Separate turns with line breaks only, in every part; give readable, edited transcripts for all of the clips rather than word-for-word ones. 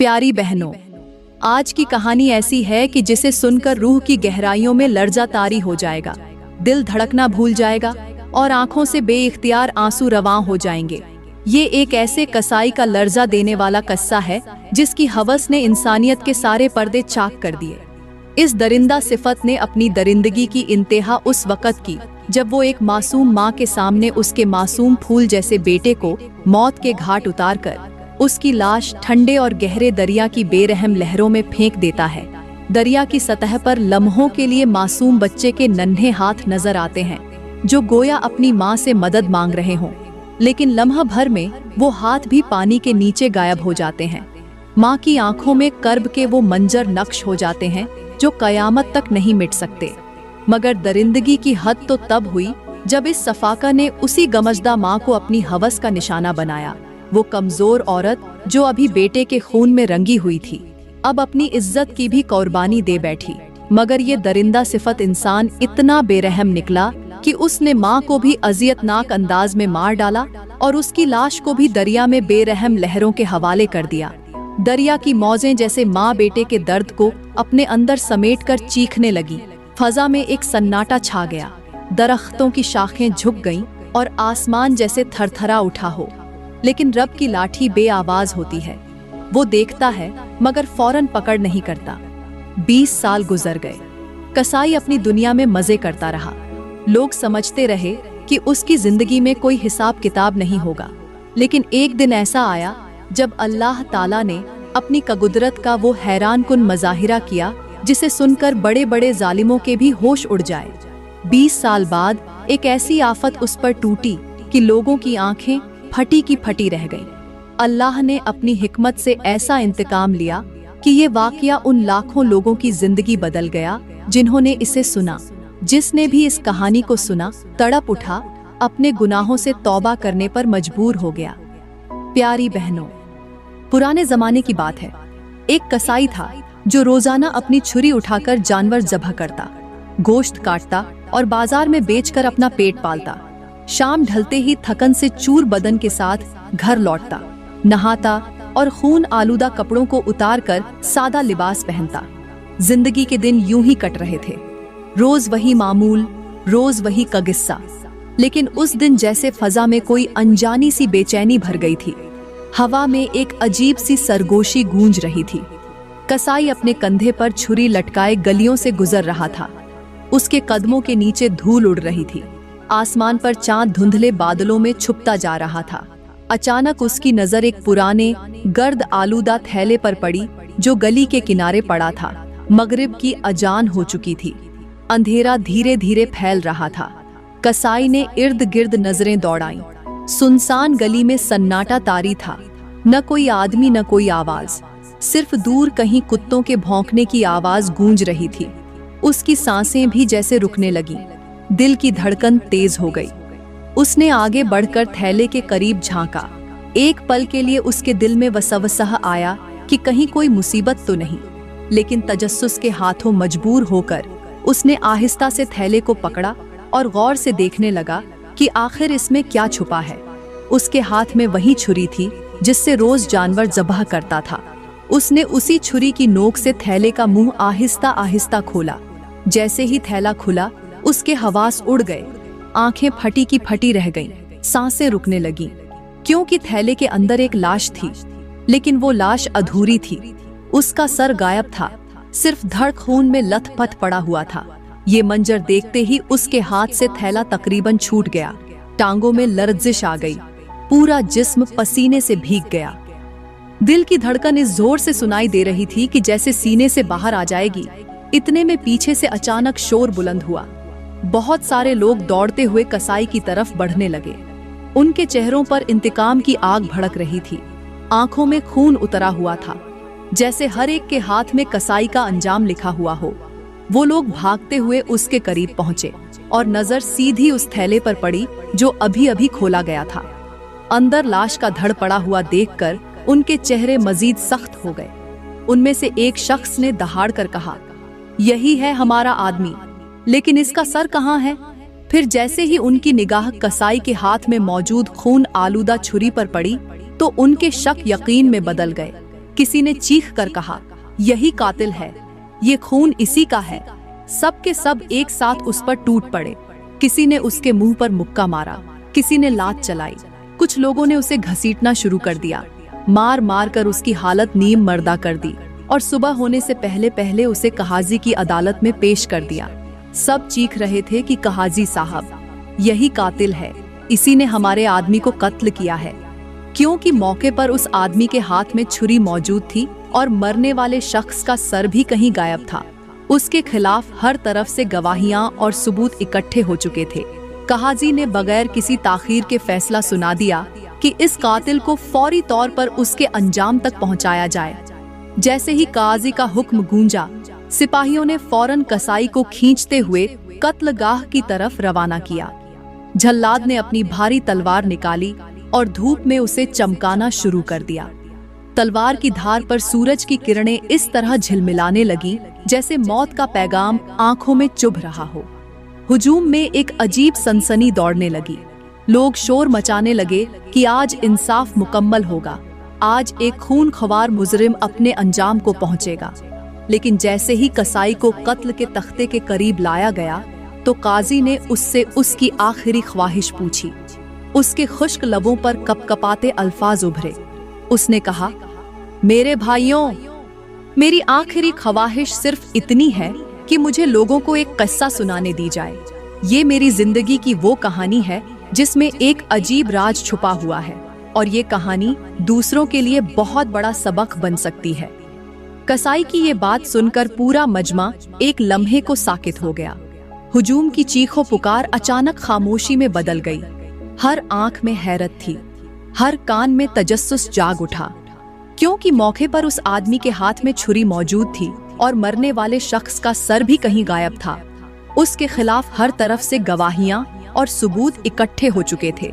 प्यारी बहनों, आज की कहानी ऐसी है कि जिसे सुनकर रूह की गहराइयों में लर्जा तारी हो जाएगा, दिल धड़कना भूल जाएगा और आंखों से बेइख्तियार आंसू रवां हो जाएंगे। ये एक ऐसे कसाई का लर्जा देने वाला किस्सा है जिसकी हवस ने इंसानियत के सारे पर्दे चाक कर दिए। इस दरिंदा सिफत ने अपनी दरिंदगी की इंतहा उस वक़्त की जब वो एक मासूम माँ के सामने उसके मासूम फूल जैसे बेटे को मौत के घाट उतार कर उसकी लाश ठंडे और गहरे दरिया की बेरहम लहरों में फेंक देता है। दरिया की सतह पर लम्हों के लिए मासूम बच्चे के नन्हे हाथ नजर आते हैं जो गोया अपनी माँ से मदद मांग रहे हों, लेकिन लम्हा भर में वो हाथ भी पानी के नीचे गायब हो जाते हैं। माँ की आंखों में कर्ब के वो मंजर नक्श हो जाते हैं जो कयामत तक नहीं मिट सकते। मगर दरिंदगी की हद तो तब हुई जब इस सफाका ने उसी गमजदा माँ को अपनी हवस का निशाना बनाया। वो कमजोर औरत जो अभी बेटे के खून में रंगी हुई थी, अब अपनी इज्जत की भी कुर्बानी दे बैठी। मगर ये दरिंदा सिफत इंसान इतना बेरहम निकला कि उसने माँ को भी अजियतनाक अंदाज में मार डाला और उसकी लाश को भी दरिया में बेरहम लहरों के हवाले कर दिया। दरिया की मौजें जैसे माँ बेटे के दर्द को अपने अंदर समेटकर चीखने लगी। फजा में एक सन्नाटा छा गया, दरख्तों की शाखें झुक गईं और आसमान जैसे थरथरा उठा हो। लेकिन रब की लाठी बेआवाज होती है। वो देखता है मगर फौरन पकड़ नहीं करता। 20 साल गुजर गए। कसाई अपनी दुनिया में मजे करता रहा। लोग समझते रहे कि उसकी जिंदगी में कोई हिसाब किताब नहीं होगा। लेकिन एक दिन ऐसा आया जब अल्लाह ताला ने अपनी कुदरत का वो हैरान कुन मज़ाहिरा किया जिसे सुनकर बड़े बड़े जालिमों के भी होश उड़ जाए। 20 साल बाद एक ऐसी आफत उस पर टूटी कि लोगों की आंखें फटी की फटी रह गईं। अल्लाह ने अपनी हिकमत से ऐसा इंतकाम लिया कि ये वाकया उन लाखों लोगों की जिंदगी बदल गया जिन्होंने इसे सुना। जिसने भी इस कहानी को सुना तड़प उठा, अपने गुनाहों से तौबा करने पर मजबूर हो गया। प्यारी बहनों, पुराने जमाने की बात है। एक कसाई था जो रोजाना अपनी छुरी उठाकर जानवर ज़ब्ह करता, गोश्त काटता और बाजार में बेचकर अपना पेट पालता। शाम ढलते ही थकन से चूर बदन के साथ घर लौटता, नहाता और खून आलूदा कपड़ों को उतार कर सादा लिबास पहनता। जिंदगी के दिन यूं ही कट रहे थे, रोज वही मामूल, रोज वही का किस्सा। लेकिन उस दिन जैसे फजा में कोई अनजानी सी बेचैनी भर गई थी। हवा में एक अजीब सी सरगोशी गूंज रही थी। कसाई अपने कंधे पर छुरी लटकाए गलियों से गुजर रहा था। उसके कदमों के नीचे धूल उड़ रही थी। आसमान पर चांद धुंधले बादलों में छुपता जा रहा था। अचानक उसकी नजर एक पुराने गर्द आलूदा थैले पर पड़ी जो गली के किनारे पड़ा था। मगरिब की अजान हो चुकी थी। अंधेरा धीरे धीरे फैल रहा था। कसाई ने इर्द गिर्द नजरें दौड़ाईं। सुनसान गली में सन्नाटा तारी था। न कोई आदमी न कोई आवाज, सिर्फ दूर कहीं कुत्तों के भौंकने की आवाज गूंज रही थी। उसकी सांसें भी जैसे रुकने लगीं। दिल की धड़कन तेज हो गई। उसने आगे बढ़कर थैले के करीब झांका। एक पल के लिए उसके दिल में वसवसा आया कि कहीं कोई मुसीबत तो नहीं। लेकिन तजस्सुस के हाथों मजबूर होकर उसने आहिस्ता से थैले को पकड़ा और गौर से देखने लगा कि आखिर इसमें क्या छुपा है। उसके हाथ में वही छुरी थी जिससे रोज जानवर ज़ब्ह करता था। उसने उसी छुरी की नोक से थैले का मुंह आहिस्ता आहिस्ता खोला। जैसे ही थैला खुला, उसके हवास उड़ गए। आंखें फटी की फटी रह गईं, सांसें रुकने लगीं, क्योंकि थैले के अंदर एक लाश थी। लेकिन वो लाश अधूरी थी। उसका सर गायब था, सिर्फ धड़ खून में लथपथ पड़ा हुआ था। ये मंजर देखते ही उसके हाथ से थैला तकरीबन छूट गया। टांगों में लर्जिश आ गई, पूरा जिस्म पसीने से भीग गया। दिल की धड़कन इस जोर से सुनाई दे रही थी कि जैसे सीने से बाहर आ जाएगी। इतने में पीछे से अचानक शोर बुलंद हुआ। बहुत सारे लोग दौड़ते हुए कसाई की तरफ बढ़ने लगे। उनके चेहरों पर इंतकाम की आग भड़क रही थी। आंखों में खून उतरा हुआ था, जैसे हर एक के हाथ में कसाई का अंजाम लिखा हुआ हो। वो लोग भागते हुए उसके करीब पहुंचे और नजर सीधी उस थैले पर पड़ी जो अभी अभी खोला गया था। अंदर लाश का धड़ पड़ा हुआ देखकर उनके चेहरे मजीद सख्त हो गए। उनमें से एक शख्स ने दहाड़ कर कहा, यही है हमारा आदमी, लेकिन इसका सर कहाँ है? फिर जैसे ही उनकी निगाह कसाई के हाथ में मौजूद खून आलूदा छुरी पर पड़ी तो उनके शक यकीन में बदल गए। किसी ने चीख कर कहा, यही कातिल है, ये खून इसी का है। सब के सब एक साथ उस पर टूट पड़े। किसी ने उसके मुंह पर मुक्का मारा, किसी ने लात चलाई, कुछ लोगों ने उसे घसीटना शुरू कर दिया, मार मार कर उसकी हालत नीम मर्दा कर दी और सुबह होने से पहले पहले उसे कहाजी की अदालत में पेश कर दिया। सब चीख रहे थे कि कहाजी साहब, यही कातिल है, इसी ने हमारे आदमी को कत्ल किया है। क्योंकि मौके पर उस आदमी के हाथ में छुरी मौजूद थी और मरने वाले शख्स का सर भी कहीं गायब था। उसके खिलाफ हर तरफ से गवाहियां और सबूत इकट्ठे हो चुके थे। कहाजी ने बगैर किसी ताखीर के फैसला सुना दिया कि इस कातिल को फौरी तौर पर उसके अंजाम तक पहुंचाया जाए। जैसे ही काजी का हुक्म गूंजा, सिपाहियों ने फौरन कसाई को खींचते हुए कत्लगाह की तरफ रवाना किया। जल्लाद ने अपनी भारी तलवार निकाली और धूप में उसे चमकाना शुरू कर दिया। तलवार की धार पर सूरज की किरणें इस तरह झिलमिलाने लगी जैसे मौत का पैगाम आंखों में चुभ रहा हो। हुजूम में एक अजीब सनसनी दौड़ने लगी। लोग शोर मचाने लगे कि आज इंसाफ मुकम्मल होगा, आज एक खूनख्वार मुजरिम अपने अंजाम को पहुंचेगा। लेकिन जैसे ही कसाई को कत्ल के तख्ते के करीब लाया गया तो काजी ने उससे उसकी आखिरी ख्वाहिश पूछी। उसके खुश्क लबों पर कपकपाते अल्फाज उभरे। उसने कहा, मेरे भाइयों, मेरी आखिरी ख्वाहिश सिर्फ इतनी है कि मुझे लोगों को एक किस्सा सुनाने दी जाए। ये मेरी जिंदगी की वो कहानी है जिसमें एक अजीब राज छुपा हुआ है और ये कहानी दूसरों के लिए बहुत बड़ा सबक बन सकती है। कसाई की ये बात सुनकर पूरा मजमा एक लम्हे को साकित हो गया। हुजूम की चीखों पुकार अचानक खामोशी में बदल गई। हर आंख में हैरत थी, हर कान में तजस्सुस जाग उठा, क्योंकि मौके पर उस आदमी के हाथ में छुरी मौजूद थी और मरने वाले शख्स का सर भी कहीं गायब था। उसके खिलाफ हर तरफ से गवाहियां और सबूत इकट्ठे हो चुके थे।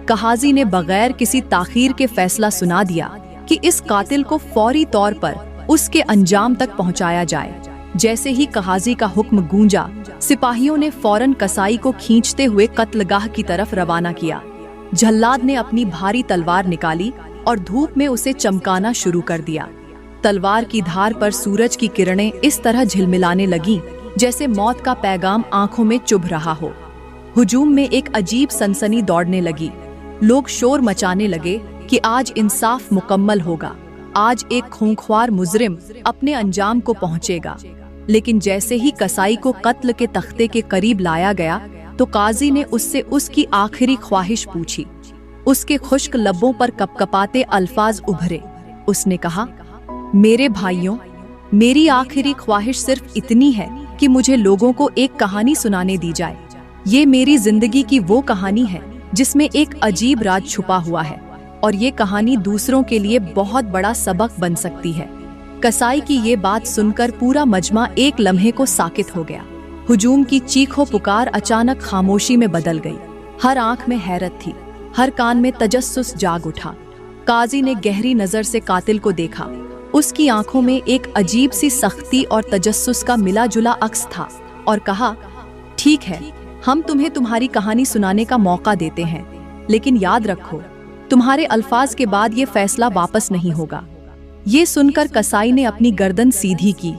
कहाजी ने बगैर किसी ताखीर के फैसला सुना दिया कि इस कातिल को फौरी तौर पर उसके अंजाम तक पहुंचाया जाए। जैसे ही कहाजी का हुक्म गूंजा, सिपाहियों ने फौरन कसाई को खींचते हुए कत्लगाह की तरफ रवाना किया। जल्लाद ने अपनी भारी तलवार निकाली और धूप में उसे चमकाना शुरू कर दिया। तलवार की धार पर सूरज की किरणें इस तरह झिलमिलाने लगीं जैसे मौत का पैगाम आंखों में चुभ रहा हो। हुजूम में एक अजीब सनसनी दौड़ने लगी। लोग शोर मचाने लगे कि आज इंसाफ मुकम्मल होगा, आज एक खूंखार मुजरिम अपने अंजाम को पहुंचेगा। लेकिन जैसे ही कसाई को कत्ल के तख्ते के करीब लाया गया तो काजी ने उससे उसकी आखिरी ख्वाहिश पूछी। उसके खुश्क लबों पर कपकपाते अल्फाज उभरे। उसने कहा, मेरे भाइयों, मेरी आखिरी ख्वाहिश सिर्फ इतनी है कि मुझे लोगों को एक कहानी सुनाने दी जाए। ये मेरी जिंदगी की वो कहानी है जिसमें एक अजीब राज छुपा हुआ है और ये कहानी दूसरों के लिए बहुत बड़ा सबक बन सकती है। कसाई की ये बात सुनकर पूरा मजमा एक लम्हे को साकित हो गया। हुजूम की चीखों पुकार अचानक खामोशी में बदल गई। हर आंख में हैरत थी, हर कान में तजस्सुस जाग उठा। काजी ने गहरी नजर से कातिल को देखा। उसकी आंखों में एक अजीब सी सख्ती और तजस्सुस का मिला जुला अक्स था और कहा, ठीक है, हम तुम्हें तुम्हारी कहानी सुनाने का मौका देते हैं, लेकिन याद रखो, तुम्हारे अल्फाज के बाद ये फैसला वापस नहीं होगा। ये सुनकर कसाई ने अपनी गर्दन सीधी की,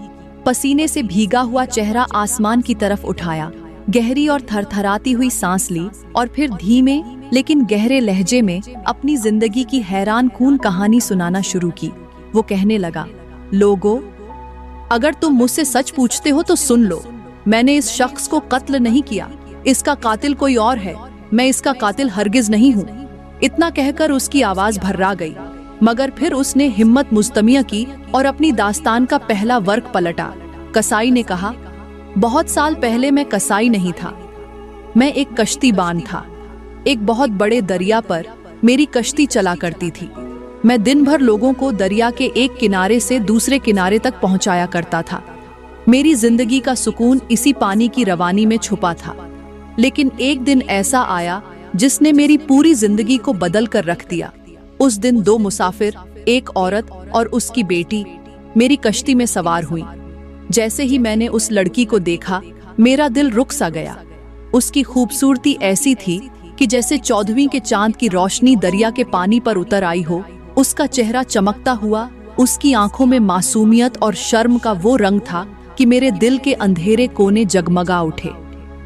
पसीने से भीगा हुआ चेहरा आसमान की तरफ उठाया, गहरी और थरथराती हुई सांस ली और फिर धीमे लेकिन गहरे लहजे में अपनी जिंदगी की हैरान कून कहानी सुनाना शुरू की। वो कहने लगा, लोगों, अगर तुम मुझसे सच पूछते हो तो सुन लो, मैंने इस शख्स को कत्ल नहीं किया, इसका कातिल कोई और है, मैं इसका कातिल हरगिज नहीं हूँ। इतना कहकर उसकी आवाज भर्रा गई, मगर फिर उसने हिम्मत मुस्तमिया की और अपनी दास्तान का पहला वर्क पलटा। कसाई ने कहा, बहुत साल पहले मैं कसाई नहीं था, मैं एक कश्तीबान था। एक बहुत बड़े दरिया पर मेरी कश्ती चला करती थी। मैं दिन भर लोगों को दरिया के एक किनारे से दूसरे किनारे तक पहुंचाया करता था। मेरी जिंदगी का सुकून इसी पानी की रवानी में छुपा था। लेकिन एक दिन ऐसा आया जिसने मेरी पूरी जिंदगी को बदल कर रख दिया। उस दिन दो मुसाफिर, एक औरत और उसकी बेटी, मेरी कश्ती में सवार हुई। जैसे ही मैंने उस लड़की को देखा, मेरा दिल रुक सा गया। उसकी खूबसूरती ऐसी थी कि जैसे 14वीं के चांद की रोशनी दरिया के पानी पर उतर आई हो। उसका चेहरा चमकता हुआ उसकी आंखों में मासूमियत और शर्म का वो रंग था कि मेरे दिल के अंधेरे कोने जगमगा उठे।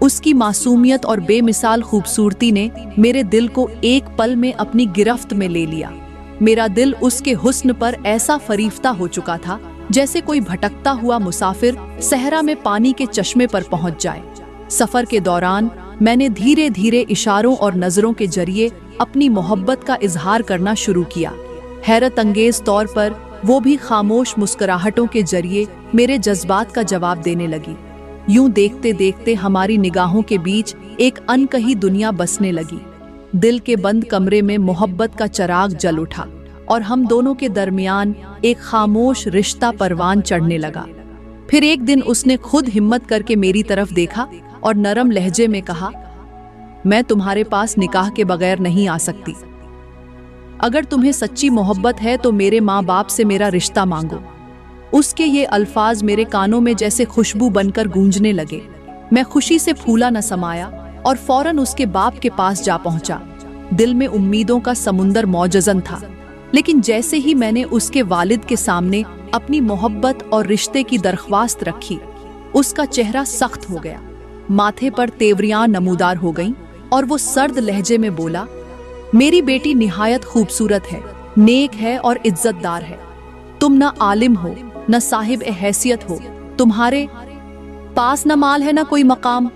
उसकी मासूमियत और बेमिसाल खूबसूरती ने मेरे दिल को एक पल में अपनी गिरफ्त में ले लिया। मेरा दिल उसके हुस्न पर ऐसा फरीफ्ता हो चुका था जैसे कोई भटकता हुआ मुसाफिर सहरा में पानी के चश्मे पर पहुंच जाए। सफर के दौरान मैंने धीरे धीरे इशारों और नजरों के जरिए अपनी मोहब्बत का इजहार करना शुरू किया। हैरत अंगेज तौर पर वो भी खामोश मुस्कुराहटों के जरिए मेरे जज्बात का जवाब देने लगी। यूं देखते देखते हमारी निगाहों के बीच एक अनकही दुनिया बसने लगी। दिल के बंद कमरे में मोहब्बत का चिराग जल उठा और हम दोनों के दरमियान एक खामोश रिश्ता परवान चढ़ने लगा। फिर एक दिन उसने खुद हिम्मत करके मेरी तरफ देखा और नरम लहजे में कहा, मैं तुम्हारे पास निकाह के बगैर नहीं आ सकती। अगर तुम्हें सच्ची मोहब्बत है तो मेरे माँ बाप से मेरा रिश्ता मांगो। उसके ये अल्फाज मेरे कानों में जैसे खुशबू बनकर गूंजने लगे। मैं खुशी से फूला न समाया और फौरन उसके बाप के पास जा पहुंचा। दिल में उम्मीदों का समुंदर मौजज़न था, लेकिन जैसे ही मैंने उसके वालिद के सामने अपनी मोहब्बत और रिश्ते की दरख्वास्त रखी, उसका चेहरा सख्त हो गया, माथे पर तेवरियां नमूदार हो गईं और वो सर्द लहजे में बोला, मेरी बेटी निहायत खूबसूरत है, नेक है और इज्जतदार है। तुम न आलिम हो न साहिब हैसियत हो, तुम्हारे पास न माल है न कोई मकाम,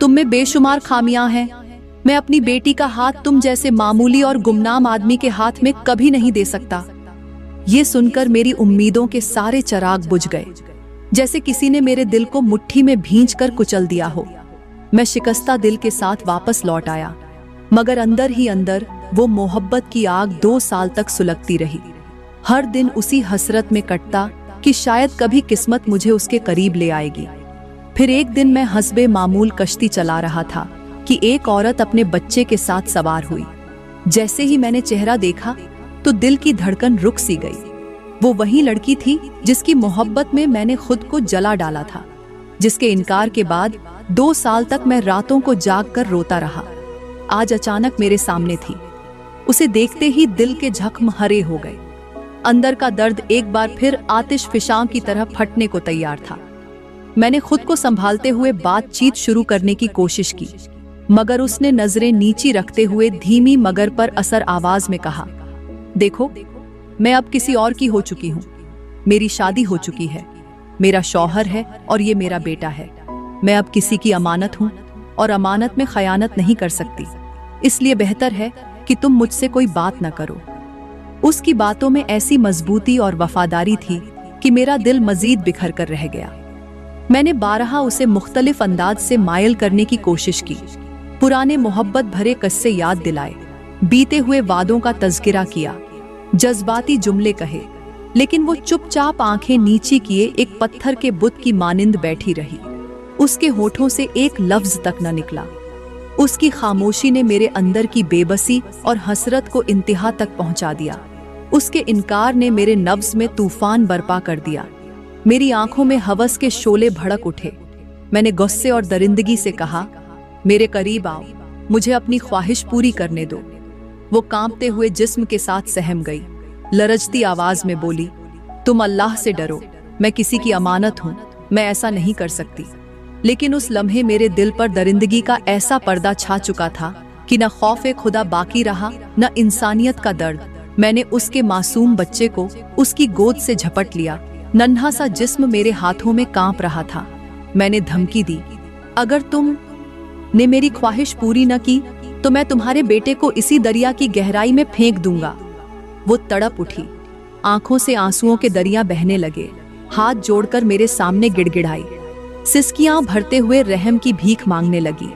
तुम में बेशुमार खामियां हैं। मैं अपनी बेटी का हाथ तुम जैसे मामूली और गुमनाम आदमी के हाथ में कभी नहीं दे सकता। ये सुनकर मेरी उम्मीदों के सारे चिराग बुझ गए, जैसे किसी ने मेरे दिल को मुट्ठी में भींच कर कुचल दिया हो। मैं शिकस्ता दिल के साथ वापस लौट आया, मगर अंदर ही अंदर वो मोहब्बत की आग 2 साल तक सुलगती रही। हर दिन उसी हसरत में कटता कि शायद कभी किस्मत मुझे उसके करीब ले आएगी। फिर एक दिन मैं हस्बे मामूल कश्ती चला रहा था कि एक औरत अपने बच्चे के साथ सवार हुई। जैसे ही मैंने चेहरा देखा तो दिल की धड़कन रुक सी गई। वो वही लड़की थी जिसकी मोहब्बत में मैंने खुद को जला डाला था, जिसके इनकार के बाद 2 साल तक मैं रातों को जाग कर रोता रहा। आज अचानक मेरे सामने थी। उसे देखते ही दिल के जख्म हरे हो गए। अंदर का दर्द एक बार फिर आतिश फिशां की तरह फटने को तैयार था। मैंने खुद को संभालते हुए बातचीत शुरू करने की कोशिश की, मगर उसने नजरें नीची रखते हुए धीमी मगर पर असर आवाज में कहा, देखो, मैं अब किसी और की हो चुकी हूँ। मेरी शादी हो चुकी है, मेरा शौहर है और ये मेरा बेटा है। मैं अब किसी की अमानत हूँ और अमानत में खयानत नहीं कर सकती। इसलिए बेहतर है कि तुम मुझसे कोई बात न करो। उसकी बातों में ऐसी मजबूती और वफादारी थी कि मेरा दिल मजीद बिखर कर रह गया। मैंने बारहा उसे मुख्तलिफ अंदाज से मायल करने की कोशिश की, पुराने मोहब्बत भरे किस्से याद दिलाए, बीते हुए वादों का तज़किरा किया, जज्बाती जुमले कहे, लेकिन वो चुपचाप आंखें नीची किए एक पत्थर के बुत की मानिंद बैठी रही। उसके होठों से एक लफ्ज तक न निकला। उसकी खामोशी ने मेरे अंदर की बेबसी और हसरत को इंतहा तक पहुंचा दिया। उसके इनकार ने मेरे नब्ज में तूफान बर्पा कर दिया। मेरी आंखों में हवस के शोले भड़क उठे। मैंने गुस्से और दरिंदगी से कहा, मेरे करीब आओ, मुझे अपनी ख्वाहिश पूरी करने दो। वो कांपते हुए जिस्म के साथ सहम गई, लरजती आवाज में बोली, तुम अल्लाह से डरो, मैं किसी की अमानत हूँ, मैं ऐसा नहीं कर सकती। लेकिन उस लम्हे मेरे दिल पर दरिंदगी का ऐसा पर्दा छा चुका था कि न खौफे खुदा बाकी रहा, न इंसानियत का दर्द। मैंने उसके मासूम बच्चे को उसकी गोद से झपट लिया। नन्हा सा जिस्म मेरे हाथों में कांप रहा था। मैंने धमकी दी, अगर तुम ने मेरी ख्वाहिश पूरी न की तो मैं तुम्हारे बेटे को इसी दरिया की गहराई में फेंक दूंगा। वो तड़प उठी, आंखों से आंसुओं के दरिया बहने लगे, हाथ जोड़कर मेरे सामने गिड़गिड़ाई, सिसकियां भरते हुए रहम की भीख मांगने लगी।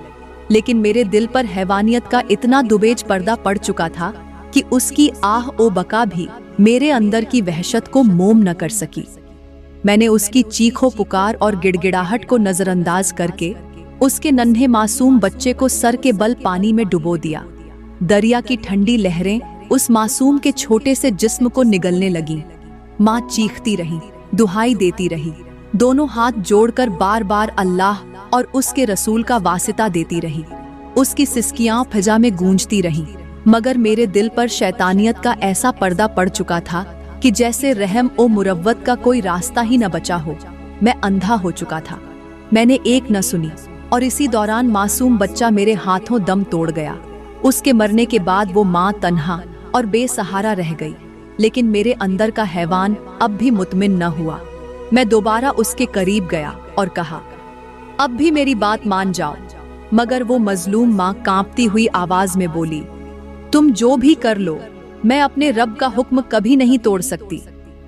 लेकिन मेरे दिल पर हैवानियत का इतना दुबेज पर्दा पड़ चुका था कि उसकी आह ओ बका भी मेरे अंदर की वहशत को मोम न कर सकी। मैंने उसकी चीखों पुकार और गिड़गिड़ाहट को नजरअंदाज करके उसके नन्हे मासूम बच्चे को सर के बल पानी में डुबो दिया। दरिया की ठंडी लहरें उस मासूम के छोटे से जिस्म को निगलने लगीं। माँ चीखती रही, दुहाई देती रही, दोनों हाथ जोड़कर बार बार अल्लाह और उसके रसूल का वासिता देती रही। उसकी सिसकियां फिजा में गूंजती रहीं, मगर मेरे दिल पर शैतानियत का ऐसा पर्दा पड़ चुका था कि जैसे रहम ओ मुरव्वत का कोई रास्ता ही न बचा हो। मैं अंधा हो चुका था। मैंने एक न सुनी और इसी दौरान मासूम बच्चा मेरे हाथों दम तोड़ गया। उसके मरने के बाद वो माँ तन्हा और बेसहारा रह गई, लेकिन मेरे अंदर का हैवान अब भी मुतमिन न हुआ। मैं दोबारा उसके करीब गया और कहा, अब भी मेरी बात मान जाओ। मगर वो मजलूम माँ कांपती हुई आवाज में बोली, तुम जो भी कर लो, मैं अपने रब का हुक्म कभी नहीं तोड़ सकती।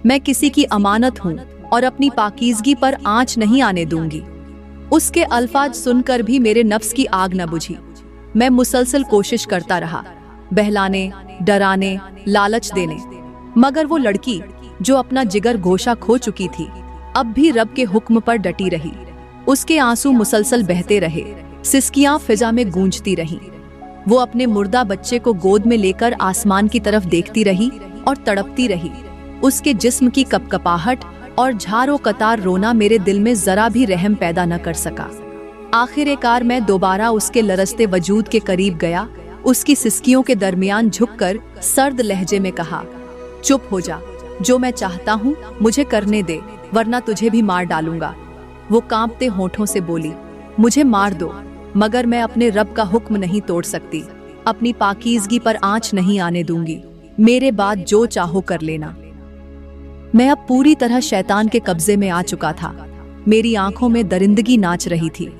मैं किसी की अमानत हूँ और अपनी पाकीज़गी पर आंच नहीं आने दूंगी। उसके अल्फाज सुनकर भी मेरे नफ्स की आग न बुझी। मैं मुसलसल कोशिश करता रहा, बहलाने, डराने, लालच देने, मगर वो लड़की जो अपना जिगर गोशा खो चुकी थी, अब भी रब के हुक्म पर डटी रही। उसके आंसू मुसलसल बहते रहे, सिसकियां फिजा में गूंजती रहीं। वो अपने मुर्दा बच्चे को गोद में लेकर आसमान की तरफ देखती रही और तड़पती रही। उसके जिस्म की कपकपाहट और झारो कतार रोना मेरे दिल में जरा भी रहम पैदा न कर सका। आखिरकार मैं दोबारा उसके लरसते वजूद के करीब गया। उसकी सिसकियों के दरमियान झुककर सर्द लहजे में कहा, चुप हो जा, जो मैं चाहता हूँ मुझे करने दे, वरना तुझे भी मार डालूंगा। वो कांपते होठों से बोली, मुझे मार दो, मगर मैं अपने रब का हुक्म नहीं तोड़ सकती। अपनी पाकीज़गी पर आंच नहीं आने दूंगी। मेरे बाद जो चाहो कर लेना। मैं अब पूरी तरह शैतान के कब्जे में आ चुका था। मेरी आंखों में दरिंदगी नाच रही थी।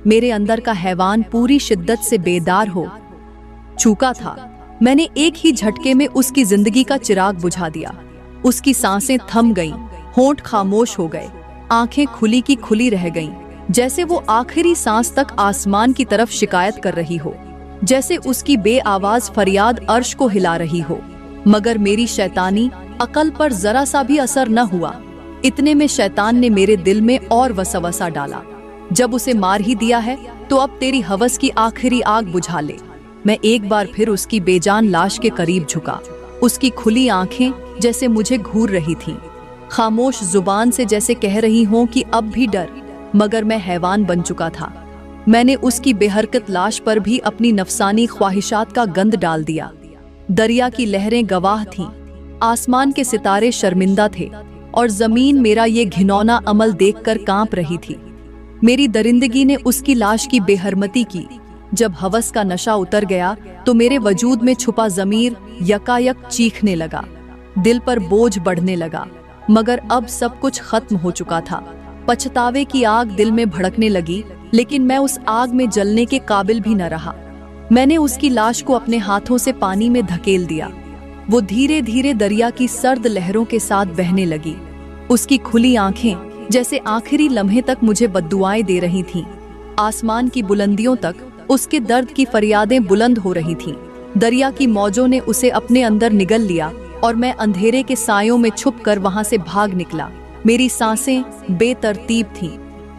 मेरे अंदर का हैवान पूरी शिद्दत से बेदार हो चुका था। मैंने एक ही झटके में उसकी जिंदगी का चिराग बुझा दिया। उसकी सांसें थम गईं, होंठ खामोश हो गए, आंखें खुली की खुली रह गईं, जैसे वो आखिरी सांस तक आसमान की तरफ शिकायत कर रही हो, जैसे उसकी बेआवाज फरियाद अर्श को हिला रही हो। मगर मेरी शैतानी अकल पर जरा सा भी असर न हुआ। इतने में शैतान ने मेरे दिल में और वसवसा डाला, जब उसे मार ही दिया है तो अब तेरी हवस की आखिरी आग बुझा ले। मैं एक बार फिर उसकी बेजान लाश के करीब झुका। उसकी खुली आंखें जैसे मुझे घूर रही थीं, खामोश जुबान से जैसे कह रही हों कि अब भी डर। मगर मैं हैवान बन चुका था। मैंने उसकी बेहरकत लाश पर भी अपनी नफसानी ख्वाहिशात का गंद डाल दिया। दरिया की लहरें गवाह थीं, आसमान के सितारे शर्मिंदा थे और जमीन मेरा ये घिनौना अमल देखकर कांप रही थी। मेरी दरिंदगी ने उसकी लाश की बेहरमती की। जब हवस का नशा उतर गया तो मेरे वजूद में छुपा ज़मीर यकायक चीखने लगा। दिल पर बोझ बढ़ने लगा। मगर अब सब कुछ खत्म हो चुका था। पछतावे की आग दिल में भड़कने लगी, लेकिन मैं उस आग में जलने के काबिल भी न रहा। मैंने उसकी लाश को अपने हाथों से पानी में धकेल दिया। वो धीरे धीरे दरिया की सर्द लहरों के साथ बहने लगी। उसकी खुली आंखें जैसे आखिरी लम्हे तक मुझे बद्दुआएं दे रही थीं। आसमान की बुलंदियों तक उसके दर्द की फरियादें बुलंद हो रही थीं। दरिया की मौजों ने उसे अपने अंदर निगल लिया और मैं अंधेरे के सायों में छुपकर वहां से भाग निकला। मेरी सांसें बेतरतीब थीं,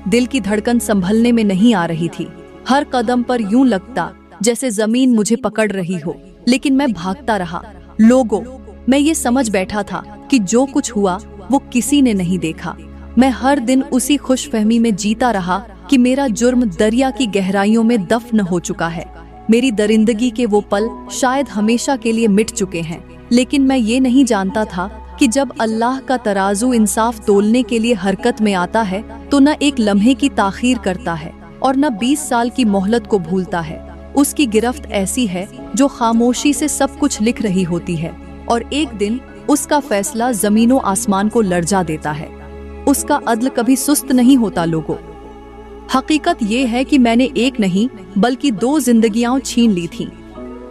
दिल की धड़कन संभलने में नहीं आ रही थी। हर कदम पर यूं लगता जैसे जमीन मुझे पकड़ रही हो, लेकिन मैं भागता रहा। लोगों, मैं ये समझ बैठा था कि जो कुछ हुआ वो किसी ने नहीं देखा। मैं हर दिन उसी खुशफहमी में जीता रहा कि मेरा जुर्म दरिया की गहराइयों में दफन हो चुका है। मेरी दरिंदगी के वो पल शायद हमेशा के लिए मिट चुके हैं। लेकिन मैं ये नहीं जानता था कि जब अल्लाह का तराजू इंसाफ तोलने के लिए हरकत में आता है तो न एक लम्हे की ताखीर करता है और न 20 साल की मोहलत को भूलता है। उसकी गिरफ्त ऐसी है जो खामोशी से सब कुछ लिख रही होती है और एक दिन उसका फैसला जमीनों आसमान को लर्जा देता है। उसका अदल कभी सुस्त नहीं होता। लोगों, हकीकत ये है कि मैंने एक नहीं बल्कि 2 जिंदगियां छीन ली थीं।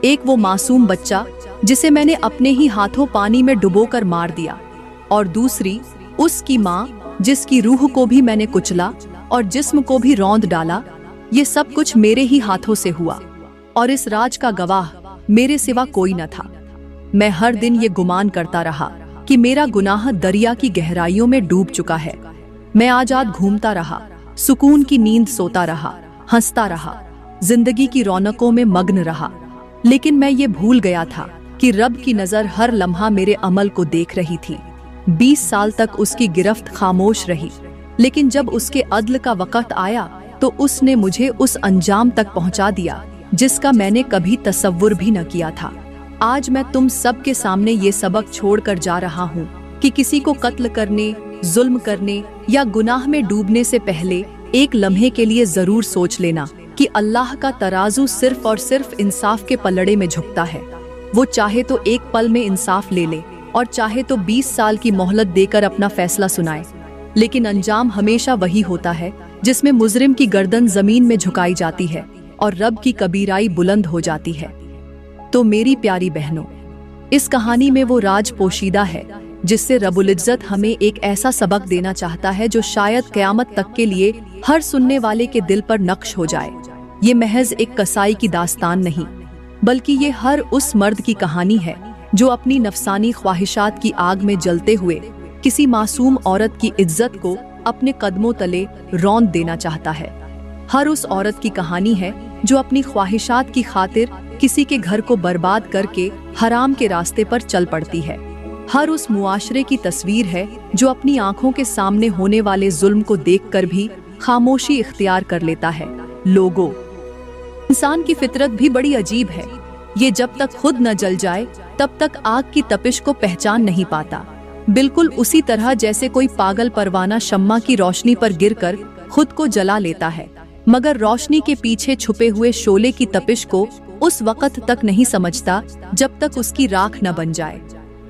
एक वो मासूम बच्चा जिसे मैंने अपने ही हाथों पानी में डुबोकर मार दिया, और दूसरी उसकी माँ जिसकी रूह को भी मैंने कुचला और जिस्म को भी रौंद डाला। ये सब कुछ मेरे ही हाथों से हुआ और इस राज का गवाह मेरे सिवा कोई न था। मैं हर दिन ये गुमान करता रहा कि मेरा गुनाह दरिया की गहराइयों में डूब चुका है। मैं आजाद घूमता रहा, सुकून की नींद सोता रहा, हंसता रहा, जिंदगी की रौनकों में मग्न रहा। लेकिन मैं ये भूल गया था कि रब की नजर हर लम्हा मेरे अमल को देख रही थी। 20 साल तक उसकी गिरफ्त खामोश रही, लेकिन जब उसके अदल का वक्त आया तो उसने मुझे उस अंजाम तक पहुंचा दिया जिसका मैंने कभी तसव्वुर भी न किया था। आज मैं तुम सब के सामने ये सबक छोड़कर जा रहा हूँ कि किसी को कत्ल करने, जुल्म करने या गुनाह में डूबने से पहले एक लम्हे के लिए जरूर सोच लेना कि अल्लाह का तराजू सिर्फ और सिर्फ इंसाफ के पलड़े में झुकता है। वो चाहे तो एक पल में इंसाफ ले ले और चाहे तो 20 साल की मोहलत देकर अपना फैसला सुनाए, लेकिन अंजाम हमेशा वही होता है जिसमें मुजरिम की गर्दन जमीन में झुकाई जाती है और रब की कबीराई बुलंद हो जाती है। तो मेरी प्यारी बहनों, इस कहानी में वो राज पोशीदा है जिससे रब्बुल इज्जत हमें एक ऐसा सबक देना चाहता है जो शायद क़यामत तक के लिए हर सुनने वाले के दिल पर नक्श हो जाए। ये महज एक कसाई की दास्तान नहीं, बल्कि ये हर उस मर्द की कहानी है जो अपनी नफसानी ख्वाहिशात की आग में जलते हुए किसी मासूम औरत की इज्जत को अपने कदमों तले रौंद देना चाहता है। हर उस औरत की कहानी है जो अपनी ख्वाहिशात की खातिर किसी के घर को बर्बाद करके हराम के रास्ते पर चल पड़ती है। हर उस मुआशरे की तस्वीर है जो अपनी आंखों के सामने होने वाले जुल्म को देखकर भी खामोशी इख्तियार कर लेता है। लोगों, इंसान की फितरत भी बड़ी अजीब है। ये जब तक खुद न जल जाए तब तक आग की तपिश को पहचान नहीं पाता। बिल्कुल उसी तरह जैसे कोई पागल परवाना शम्मा की रोशनी पर गिरकर खुद को जला लेता है, मगर रोशनी के पीछे छुपे हुए शोले की तपिश को उस वक्त तक नहीं समझता जब तक उसकी राख न बन जाए।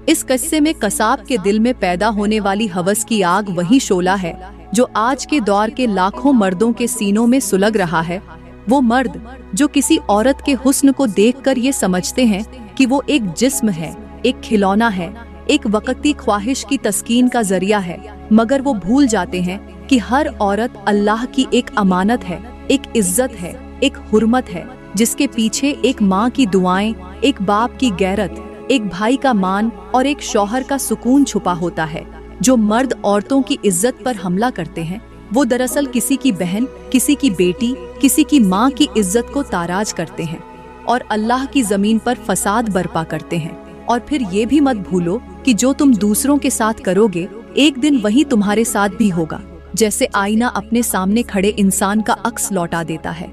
इस किस्से में कसाब के दिल में पैदा होने वाली हवस की आग वही शोला है जो आज के दौर के लाखों मर्दों के सीनों में सुलग रहा है। वो मर्द जो किसी औरत के हुस्न को देखकर ये समझते हैं कि वो एक जिस्म है, एक खिलौना है, एक वक्ती ख्वाहिश की तस्कीन का जरिया है, मगर वो भूल जाते हैं कि हर औरत अल्लाह की एक अमानत है, एक इज्जत है, एक हुर्मत है, जिसके पीछे एक माँ की दुआएं, एक बाप की गैरत, एक भाई का मान और एक शौहर का सुकून छुपा होता है। जो मर्द औरतों की इज्जत पर हमला करते हैं वो दरअसल किसी की बहन, किसी की बेटी, किसी की माँ की इज्जत को ताराज करते हैं और अल्लाह की जमीन पर फसाद बर्पा करते हैं। और फिर ये भी मत भूलो कि जो तुम दूसरों के साथ करोगे एक दिन वही तुम्हारे साथ भी होगा। जैसे आईना अपने सामने खड़े इंसान का अक्स लौटा देता है,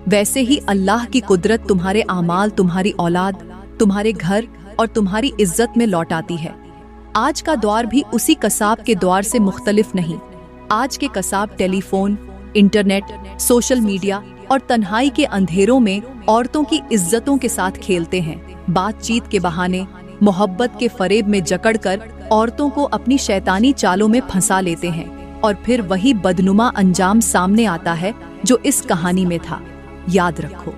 वैसे ही अल्लाह की कुदरत तुम्हारे आमाल, तुम्हारी औलाद, तुम्हारे घर और तुम्हारी इज्जत में लौटाती है। आज का दौर भी उसी कसाब के दौर से मुख्तलिफ नहीं। आज के Kasab telephone, internet, social media और तन्हाई के अंधेरों में औरतों की इज्जतों के साथ खेलते हैं। बातचीत के बहाने, मोहब्बत के फरेब में जकड़कर औरतों को अपनी शैतानी चालों में फंसा लेते हैं और फिर वही बदनुमा अंजाम सामने आता है जो इस कहानी में था। याद रखो,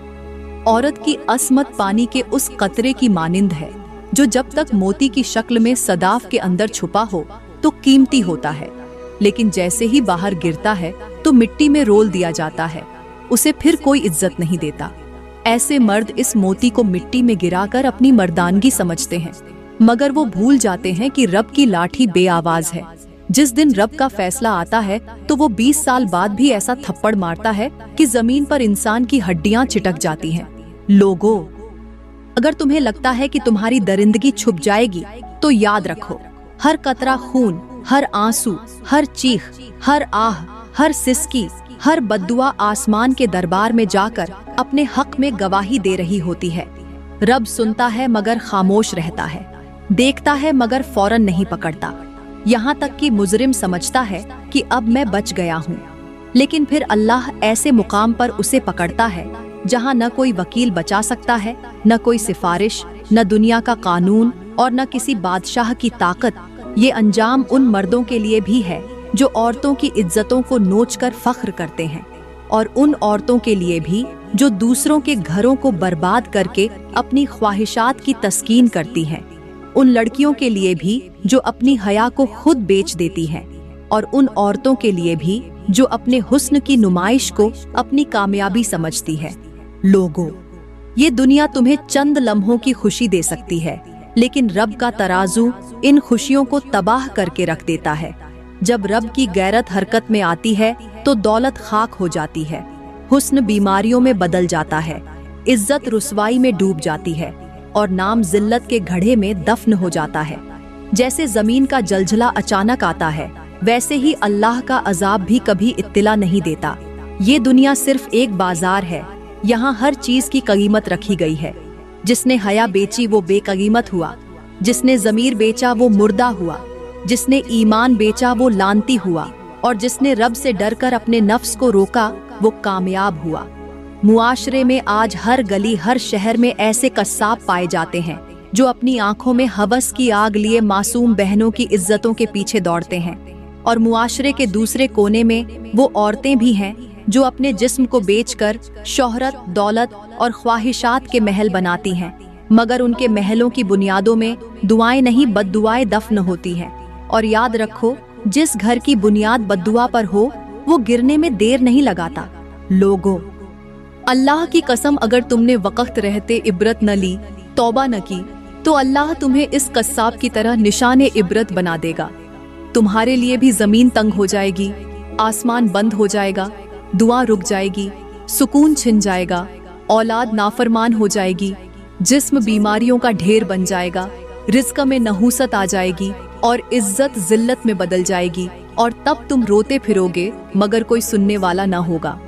औरत की असमत पानी के उस कतरे की मानिंद है जो जब तक मोती की शक्ल में सदाफ के अंदर छुपा हो तो कीमती होता है, लेकिन जैसे ही बाहर गिरता है तो मिट्टी में रोल दिया जाता है, उसे फिर कोई इज्जत नहीं देता। ऐसे मर्द इस मोती को मिट्टी में गिराकर अपनी मर्दानगी समझते हैं, मगर वो भूल जाते हैं कि रब की लाठी बेआवाज है। जिस दिन रब का फैसला आता है तो वो 20 साल बाद भी ऐसा थप्पड़ मारता है कि जमीन पर इंसान की हड्डियां चिटक जाती हैं। लोगों, अगर तुम्हें लगता है कि तुम्हारी दरिंदगी छुप जाएगी तो याद रखो, हर कतरा खून, हर आंसू, हर चीख, हर आह, हर सिसकी, हर बद्दुआ आसमान के दरबार में जाकर अपने हक में गवाही दे रही होती है। रब सुनता है मगर खामोश रहता है, देखता है मगर फौरन नहीं पकड़ता। यहाँ तक कि मुजरिम समझता है कि अब मैं बच गया हूँ, लेकिन फिर अल्लाह ऐसे मुकाम पर उसे पकड़ता है जहाँ न कोई वकील बचा सकता है, न कोई सिफारिश, न दुनिया का कानून और न किसी बादशाह की ताकत। ये अंजाम उन मर्दों के लिए भी है जो औरतों की इज्जतों को नोचकर फख्र करते हैं, और उन औरतों के लिए भी जो दूसरों के घरों को बर्बाद करके अपनी ख्वाहिशात की तस्कीन करती हैं। उन लड़कियों के लिए भी जो अपनी हया को खुद बेच देती हैं, और उन औरतों के लिए भी जो अपने हुस्न की नुमाइश को अपनी कामयाबी समझती है। लोगों, ये दुनिया तुम्हें चंद लम्हों की खुशी दे सकती है, लेकिन रब का तराजू इन खुशियों को तबाह करके रख देता है। जब रब की गैरत हरकत में आती है तो दौलत खाक हो जाती है, हुस्न बीमारियों में बदल जाता है, इज्जत रुसवाई में डूब जाती है और नाम जिल्लत के घड़े में दफन हो जाता है। जैसे जमीन का जलजला अचानक आता है, वैसे ही अल्लाह का अजाब भी कभी इत्तिला नहीं देता। ये दुनिया सिर्फ एक बाजार है, यहाँ हर चीज की कीमत रखी गई है। जिसने हया बेची वो बेकीमत हुआ, जिसने जमीर बेचा वो मुर्दा हुआ। जिसने ईमान बेचा वो लानती हुआ, और जिसने रब से डरकर अपने नफ्स को रोका वो कामयाब हुआ। मुआशरे में आज हर गली हर शहर में ऐसे कस्साब पाए जाते हैं जो अपनी आंखों में हवस की आग लिए मासूम बहनों की इज्जतों के पीछे दौड़ते हैं। और मुआशरे के दूसरे कोने में वो औरतें भी हैं जो अपने जिस्म को बेचकर शोहरत, दौलत और ख्वाहिशात के महल बनाती हैं, मगर उनके महलों की बुनियादों में दुआएं नहीं बद्दुआएं दफन होती हैं। और याद रखो, जिस घर की बुनियाद बद्दुआ पर हो वो गिरने में देर नहीं लगाता। लोगों, अल्लाह की कसम, अगर तुमने वक्त रहते इबरत न ली, तौबा न की, तो अल्लाह तुम्हें इस कस्साब की तरह निशाने इबरत बना देगा। तुम्हारे लिए भी जमीन तंग हो जाएगी, आसमान बंद हो जाएगा, दुआ रुक जाएगी, सुकून छिन जाएगा, औलाद नाफरमान हो जाएगी, जिस्म बीमारियों का ढेर बन जाएगा, रिज़्क में नहूसत आ जाएगी और इज्जत जिल्लत में बदल जाएगी। और तब तुम रोते फिरोगे मगर कोई सुनने वाला ना होगा।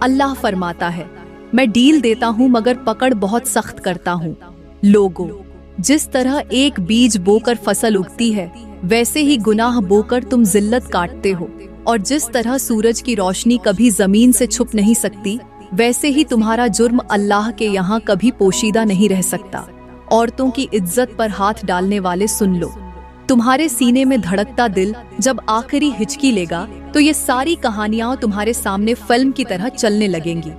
अल्लाह फरमाता है, मैं डील देता हूँ मगर पकड़ बहुत सख्त करता हूँ। लोगों, जिस तरह एक बीज बोकर फसल उगती है, वैसे ही गुनाह बोकर तुम जिल्लत काटते हो। और जिस तरह सूरज की रोशनी कभी जमीन से छुप नहीं सकती, वैसे ही तुम्हारा जुर्म अल्लाह के यहाँ कभी पोशीदा नहीं रह सकता। औरतों की इज्जत पर हाथ डालने वाले सुन लो, तुम्हारे सीने में धड़कता दिल जब आखिरी हिचकी लेगा तो ये सारी कहानियां तुम्हारे सामने फिल्म की तरह चलने लगेंगी।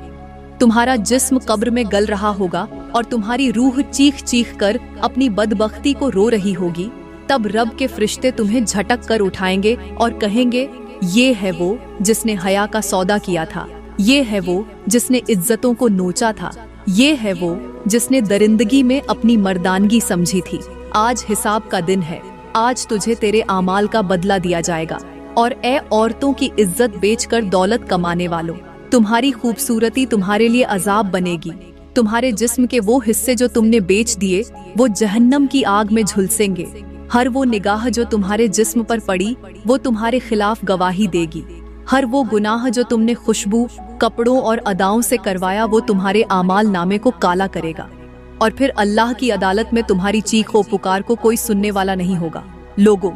तुम्हारा जिस्म कब्र में गल रहा होगा और तुम्हारी रूह चीख चीख कर अपनी बदबख्ती को रो रही होगी। तब रब के फरिश्ते तुम्हें झटक कर उठाएंगे और कहेंगे, ये है वो जिसने हया का सौदा किया था, ये है वो जिसने इज्जतों को नोचा था, ये है वो जिसने दरिंदगी में अपनी मर्दानगी समझी थी। आज हिसाब का दिन है, आज तुझे तेरे आमाल का बदला दिया जाएगा। और ए औरतों की इज्जत बेचकर दौलत कमाने वालों, तुम्हारी खूबसूरती तुम्हारे लिए अजाब बनेगी। तुम्हारे जिस्म के वो हिस्से जो तुमने बेच दिए वो जहन्नम की आग में झुलसेंगे। हर वो निगाह जो तुम्हारे जिस्म पर पड़ी वो तुम्हारे खिलाफ गवाही देगी। हर वो गुनाह जो तुमने खुशबू, कपड़ों और अदाओं से करवाया वो तुम्हारे आमाल नामे को काला करेगा। और फिर अल्लाह की अदालत में तुम्हारी चीख व पुकार को कोई सुनने वाला नहीं होगा। लोगों,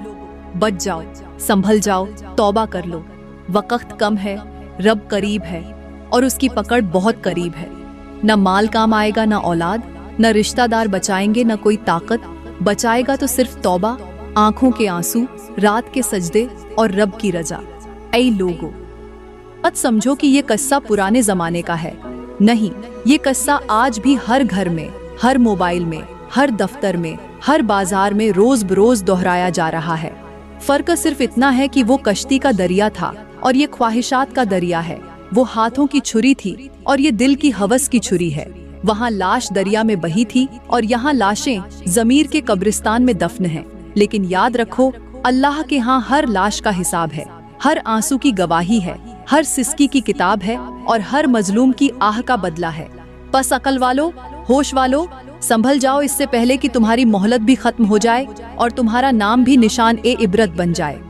बच जाओ, संभल जाओ, तौबा कर लो। वक्त कम है, रब करीब है और उसकी पकड़ बहुत करीब है। न माल काम आएगा, न औलाद, न रिश्तेदार बचाएंगे, न कोई ताकत बचाएगा, तो सिर्फ तौबा, आंखों के आंसू, रात के सजदे और रब की रजा। ऐ लोगों, मत समझो कि ये किस्सा पुराने जमाने का है। नहीं, ये किस्सा आज भी हर घर में, हर मोबाइल में, हर दफ्तर में, हर बाजार में रोज बरोज दोहराया जा रहा है। फर्क सिर्फ इतना है कि वो कश्ती का दरिया था और ये ख्वाहिशात का दरिया है। वो हाथों की छुरी थी और ये दिल की हवस की छुरी है। वहाँ लाश दरिया में बही थी और यहाँ लाशें ज़मीर के कब्रिस्तान में दफन हैं। लेकिन याद रखो, अल्लाह के यहाँ हर लाश का हिसाब है, हर आंसू की गवाही है, हर सिसकी की किताब है और हर मजलूम की आह का बदला है। बस अकल वालों, होश वालों, संभल जाओ इससे पहले कि तुम्हारी मोहलत भी खत्म हो जाए और तुम्हारा नाम भी निशान ए इबरत बन जाए।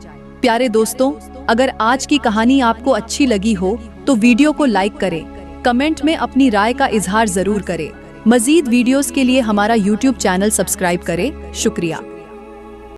प्यारे दोस्तों, अगर आज की कहानी आपको अच्छी लगी हो तो वीडियो को लाइक करें, कमेंट में अपनी राय का इजहार जरूर करें। मजीद वीडियोस के लिए हमारा YouTube चैनल सब्सक्राइब करें। शुक्रिया।